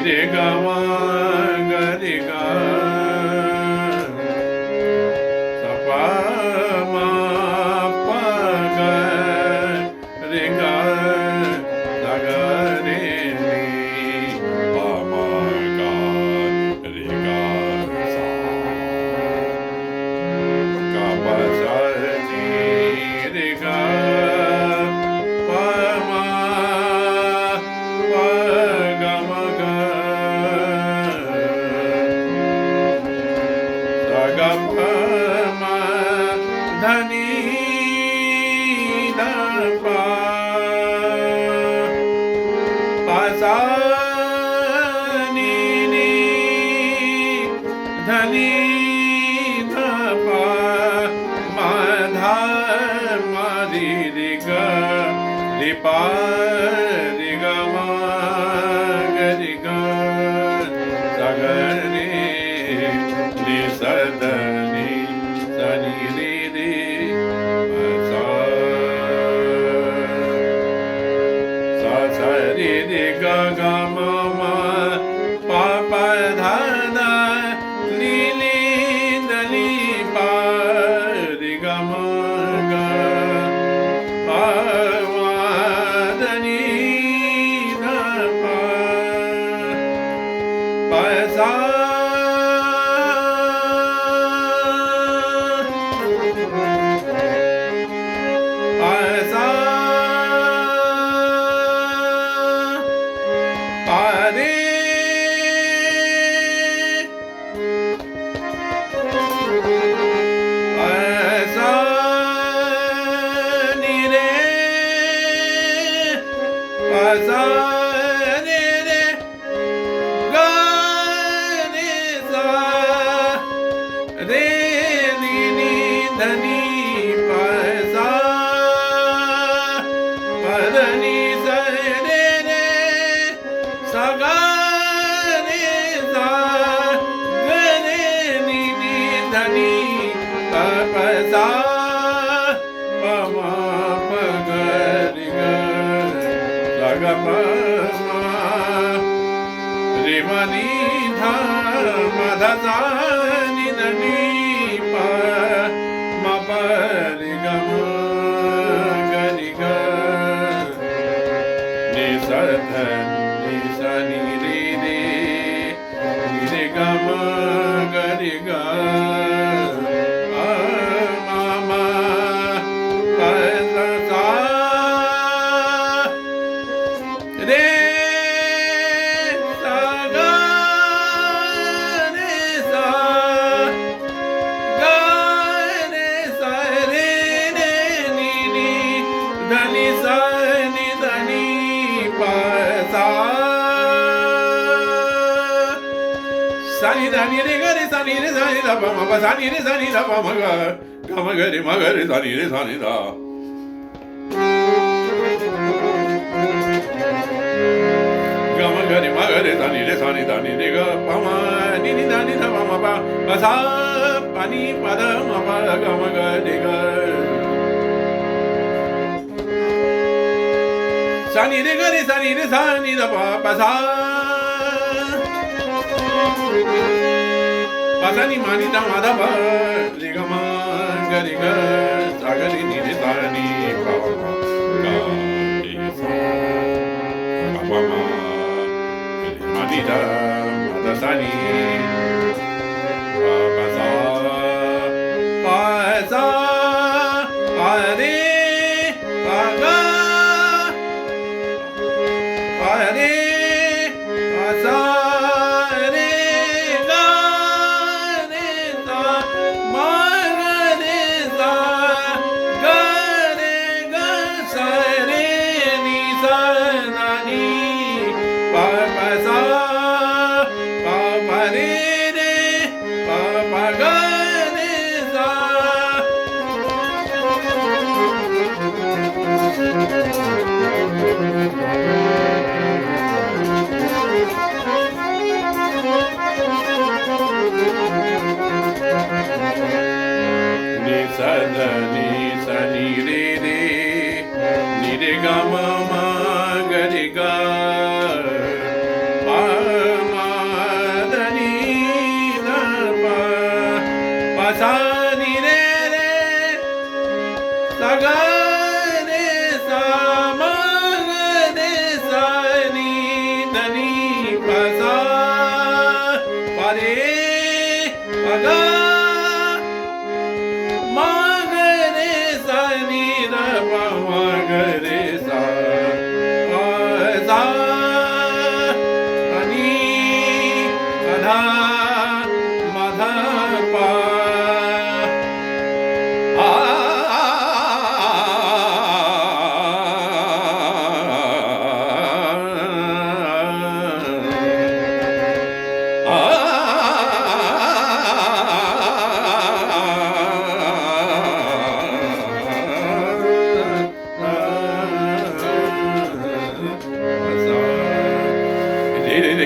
रे ग म ग रे ग स प म प ग रे ग स ग रे नि प म ग रे ग सा ग प स नि रे ग प म प ग म ग स ग प म ध नि ध प प स नि नि ध नि ध प म ध म रि रि ग रि प रि ग म ग रि ग स ग रे रि स ध नि स नि रि रि स स स रि रि ग ग म म प प ध ध नि नि ध नि प रि ग म ग प म ध नि ध प प स प स प रे प स नि रे प स रे रे ग रे स रे नि नि ध नि प स प ध नि स रे रे स ग रे स ग रे नि नि ध नि प प स प म प ग रि ग स ग प म रे म नि ध म ध स नि ध नि प म प रि ग म ग रि ग नि स ध नि स नि रि रि नि रे ग म ग रि ग प म म प स स रे स ग रे स ग रे स रे रे नि नि ध नि स नि ध नि प स स नि ध नि रे ग रे स नि रे स नि ध प म प स नि रे स नि ध प म ग ग म ग रे म ग रे स नि रे स नि ध ग म ग रे म ग रे स नि रे स नि ध नि रे ग प म नि नि ध नि ध प म प प स प नि प ध म प ग म ग रे ग स नि रे ग रे स नि रे स नि ध प प स प स नि म नि ध म ध प रे ग म ग रे ग स ग रे नि रे स नि प म ग रे स प म रे म नि ध म ध स नि प प स प स प रे प ग प रे प स रे ग रे स म ग रे स ग रे ग स रे नि स ध नि प प स प प रे रे प प ग रे स ni sa ध ni सा नि रे रे नि रे ग म म ग रे ग प धनी पसा पारे पगा मागरे सा नी र मागरे सा सा आणि अधा मधा पा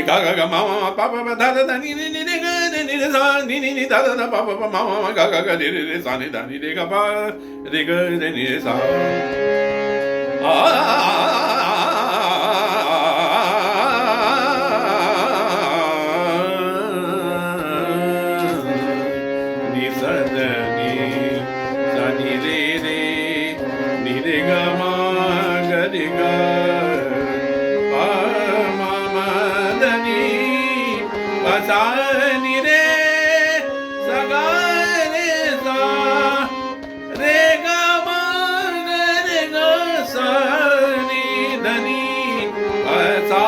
ga ga ga ma ma pa pa pa da da da ni ni ni ni ga ni ni sa ni ni ni da da da pa pa pa ma ma ga ga ga ni ni sa ni da ni ni ga pa ni ga ni sa ni sa da ni re re ni re ga ma ga ni ga सा नि रे सगा रे सा रे गा मा रे ग सा नि धनी सा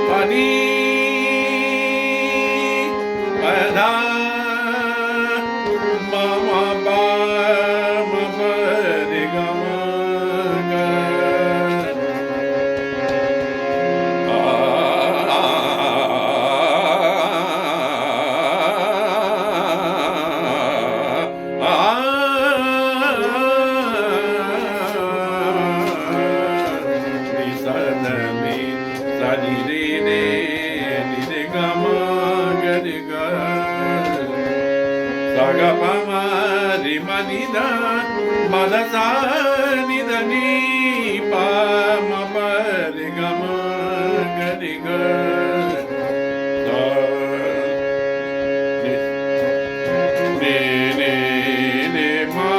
पनी पधा मा मा Saga pama ri manida madasa ni dani pa ma pa ri ga ma ga ri ga sa ni ni ni ma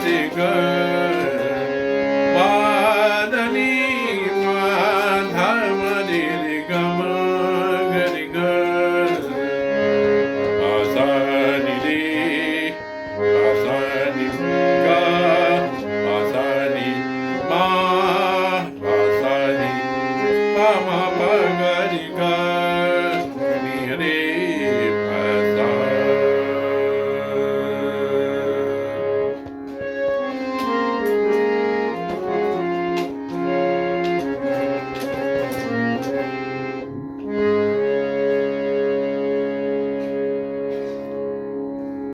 ri ga pa dani ma dha ma ri ga ma ga ri ga sa ni ri Asani ga, asani ma, asani pa ma pa ga ri ga, ni re.